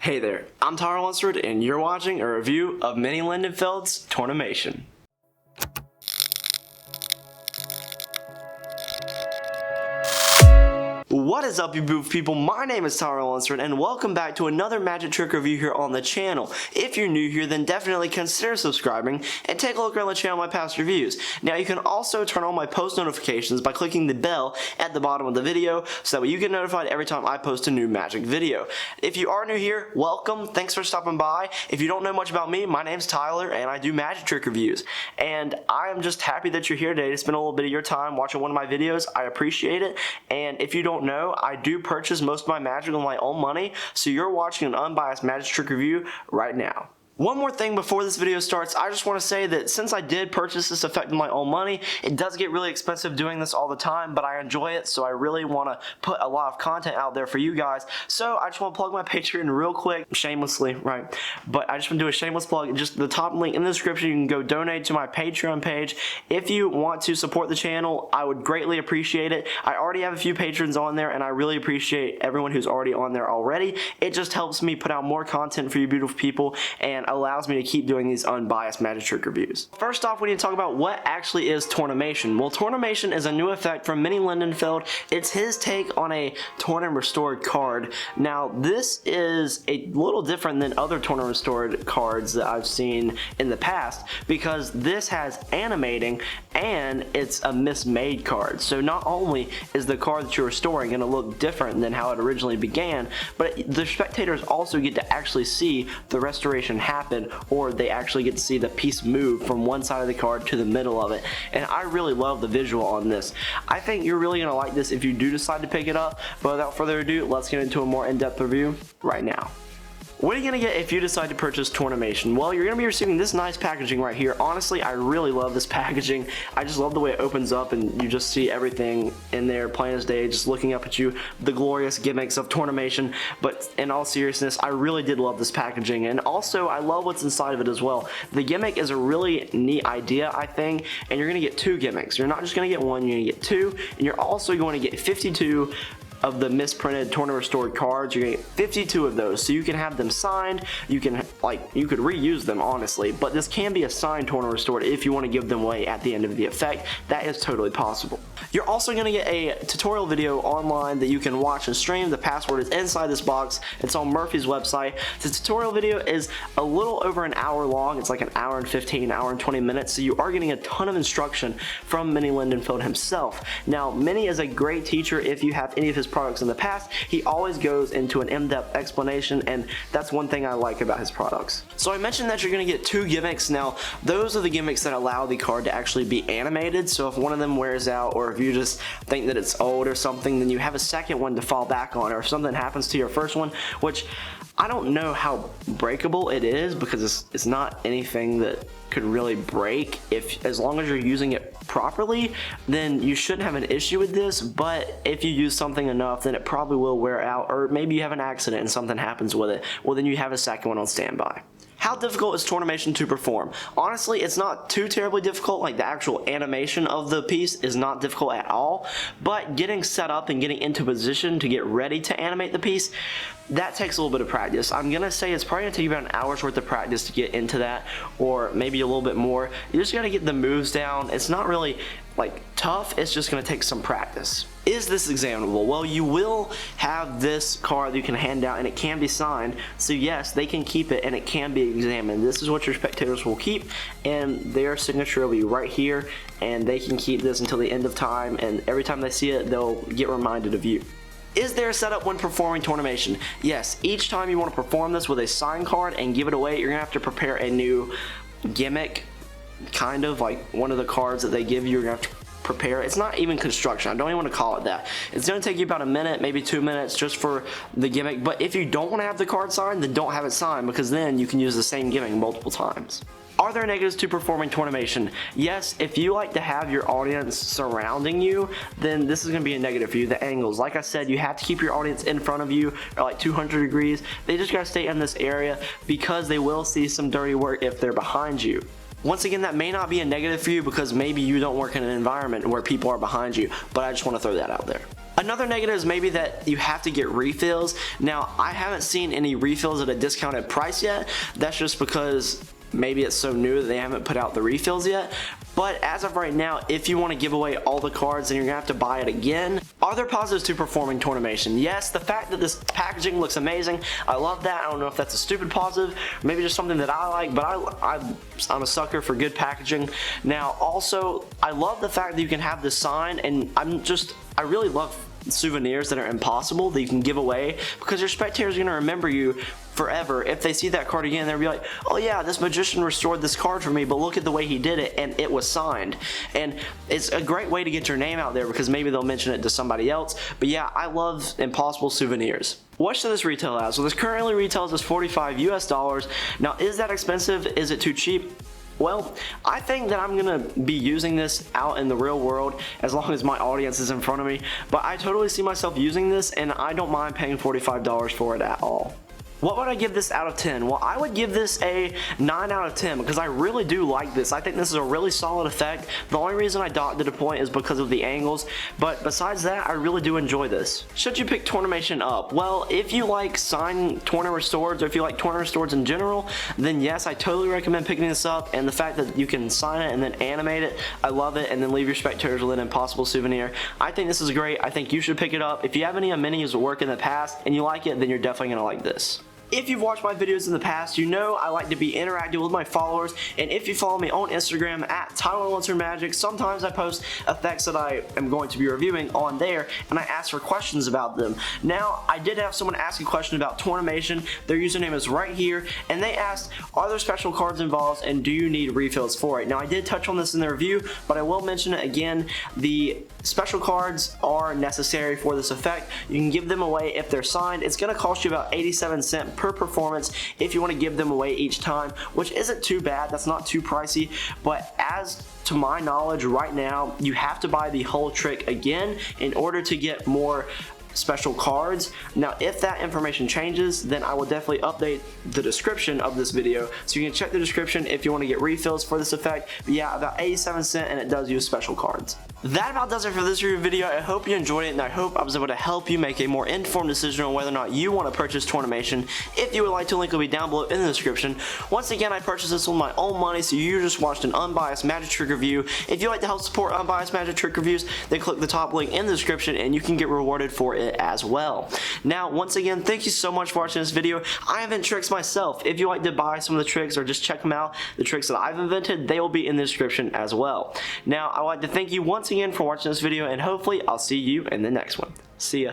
Hey there, I'm Lunsford and you're watching a review of Menny Lindenfeld's Tornimation. What is up, you beautiful people? My name is Lunsford and welcome back to another magic trick review here on the channel. If you're new here, then definitely consider subscribing and take a look around the channel at my past reviews. Now you can also turn on my post notifications by clicking the bell at the bottom of the video so that way you get notified every time I post a new magic video. If you are new here, welcome. Thanks for stopping by. If you don't know much about me, my name's Tyler and I do magic trick reviews. And I am just happy that you're here today to spend a little bit of your time watching one of my videos. I appreciate it. And if you don't know, I do purchase most of my magic with my own money, so you're watching an unbiased magic trick review right now. One more thing before this video starts, I just want to say that since I did purchase this effect with my own money, it does get really expensive doing this all the time, but I enjoy it, so I really want to put a lot of content out there for you guys. So I just want to plug my Patreon real quick, shamelessly, right? But I just want to do a shameless plug. Just the top link in the description, you can go donate to my Patreon page. If you want to support the channel, I would greatly appreciate it. I already have a few patrons on there, and I really appreciate everyone who's already on there already. It just helps me put out more content for you beautiful people, and allows me to keep doing these unbiased magic trick reviews. First off, we need to talk about what actually is Tornimation. Well, Tornimation is a new effect from Menny Lindenfeld. It's his take on a torn and restored card. Now, this is a little different than other torn and restored cards that I've seen in the past because this has animating and it's a mismade card. So not only is the card that you're restoring going to look different than how it originally began, but the spectators also get to actually see the restoration happen, or they actually get to see the piece move from one side of the card to the middle of it. And I really love the visual on this. I think you're really going to like this if you do decide to pick it up, but without further ado, let's get into a more in-depth review right now. What are you going to get if you decide to purchase Tornimation? Well, you're going to be receiving this nice packaging right here. Honestly, I really love this packaging. I just love the way it opens up and you just see everything in there plain as day, just looking up at you, the glorious gimmicks of Tornimation. But in all seriousness, I really did love this packaging, and also I love what's inside of it as well. The gimmick is a really neat idea, I think, and you're going to get two gimmicks. You're not just going to get one, you're going to get two, and you're also going to get 52 of the misprinted torn and restored cards. You're gonna get 52 of those, so you can have them signed. You can you could reuse them, honestly, but this can be a signed torn and restored if you want to give them away at the end of the effect. That is totally possible. You're also going to get a tutorial video online that you can watch and stream. The password is inside this box. It's on Murphy's website. The tutorial video is a little over an hour long. It's like an hour and 15, hour and 20 minutes, so you are getting a ton of instruction from Menny Lindenfeld himself. Now, Menny is a great teacher. If you have any of his products in the past, he always goes into an in-depth explanation, and that's one thing I like about his products. So I mentioned that you're going to get two gimmicks. Now, those are the gimmicks that allow the card to actually be animated, so if one of them wears out, or if you just think that it's old or something, then you have a second one to fall back on, or if something happens to your first one, which I don't know how breakable it is because it's not anything that could really break. As long as you're using it properly, then you shouldn't have an issue with this, but if you use something enough, then it probably will wear out, or maybe you have an accident and something happens with it. Well, then you have a second one on standby. How difficult is Tornimation to perform? Honestly, it's not too terribly difficult. Like, the actual animation of the piece is not difficult at all, but getting set up and getting into position to get ready to animate the piece, that takes a little bit of practice. I'm gonna say it's probably gonna take you about an hour's worth of practice to get into that, or maybe a little bit more. You just gotta get the moves down. It's not really like tough, it's just gonna take some practice. Is this examinable? Well, you will have this card that you can hand out and it can be signed, so yes, they can keep it and it can be examined. This is what your spectators will keep, and their signature will be right here, and they can keep this until the end of time, and every time they see it, they'll get reminded of you. Is there a setup when performing Tornimation? Yes, each time you want to perform this with a signed card and give it away, you're going to have to prepare a new gimmick, kind of like one of the cards that they give you. You're going to have to prepare. It's not even construction. I don't even want to call it that. It's going to take you about a minute, maybe 2 minutes just for the gimmick, but if you don't want to have the card signed, then don't have it signed, because then you can use the same gimmick multiple times. Are there negatives to performing Tornimation? Yes, if you like to have your audience surrounding you, then this is going to be a negative for you. The angles, like I said, you have to keep your audience in front of you, or like 200 degrees. They just got to stay in this area because they will see some dirty work if they're behind you. Once again, that may not be a negative for you because maybe you don't work in an environment where people are behind you, but I just want to throw that out there. Another negative is maybe that you have to get refills. Now, I haven't seen any refills at a discounted price yet. That's just because maybe it's so new that they haven't put out the refills yet. But as of right now, if you want to give away all the cards, then you're gonna have to buy it again. Are there positives to performing Tornimation? Yes, the fact that this packaging looks amazing, I love that. I don't know if that's a stupid positive, maybe just something that I like, but I'm a sucker for good packaging. Now, also, I love the fact that you can have this sign, and I really love souvenirs that are impossible that you can give away, because your spectators are going to remember you forever. If they see that card again, they'll be like, oh yeah, this magician restored this card for me, but look at the way he did it, and it was signed. And it's a great way to get your name out there, because maybe they'll mention it to somebody else. But yeah, I love impossible souvenirs. What should this retail at? So this currently retails as $45 US. Now, is that expensive? Is it too cheap? Well, I think that I'm gonna be using this out in the real world as long as my audience is in front of me, but I totally see myself using this, and I don't mind paying $45 for it at all. What would I give this out of 10? Well, I would give this a 9 out of 10 because I really do like this. I think this is a really solid effect. The only reason I docked it a point is because of the angles, but besides that, I really do enjoy this. Should you pick Tornimation up? Well, if you like signed Torna Restoreds, or if you like Torna Restoreds in general, then yes, I totally recommend picking this up, and the fact that you can sign it and then animate it, I love it, and then leave your spectators with an impossible souvenir. I think this is great. I think you should pick it up. If you have any minis that work in the past and you like it, then you're definitely going to like this. If you've watched my videos in the past, you know I like to be interactive with my followers, and if you follow me on Instagram at TylerLunsfordMagic, sometimes I post effects that I am going to be reviewing on there, and I ask for questions about them. Now, I did have someone ask a question about Tornimation. Their username is right here, and they asked, are there special cards involved, and do you need refills for it? Now, I did touch on this in the review, but I will mention it again. The special cards are necessary for this effect. You can give them away if they're signed. It's going to cost you about 87 cents per performance if you want to give them away each time, which isn't too bad. That's not too pricey, but as to my knowledge right now, you have to buy the whole trick again in order to get more special cards. Now, if that information changes, then I will definitely update the description of this video, so you can check the description if you want to get refills for this effect. But yeah, about 87 cents, and it does use special cards. That about does it for this review video. I hope you enjoyed it, and I hope I was able to help you make a more informed decision on whether or not you want to purchase Tornimation. If you would like to, link will be down below in the description. Once again, I purchased this with my own money, so you just watched an unbiased magic trick review. If you'd like to help support unbiased magic trick reviews, then click the top link in the description, and you can get rewarded for it as well. Now, once again, thank you so much for watching this video. I invent tricks myself. If you like to buy some of the tricks or just check them out, the tricks that I've invented, they will be in the description as well. Now, I'd like to thank you once again for watching this video, and hopefully I'll see you in the next one. See ya.